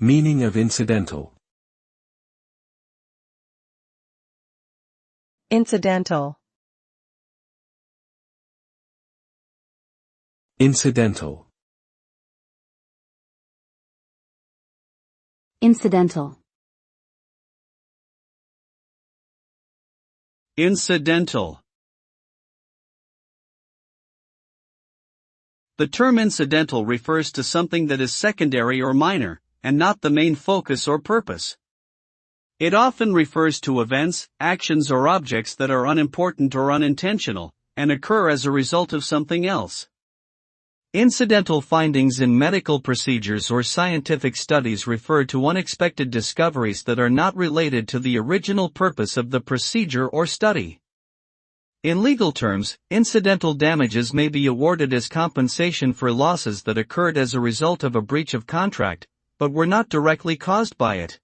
Meaning of incidental. Incidental. Incidental. Incidental. Incidental. The term incidental refers to something that is secondary or minor, and not the main focus or purpose. It often refers to events, actions or objects that are unimportant or unintentional, and occur as a result of something else. Incidental findings in medical procedures or scientific studies refer to unexpected discoveries that are not related to the original purpose of the procedure or study. In legal terms, incidental damages may be awarded as compensation for losses that occurred as a result of a breach of contract, but were not directly caused by it.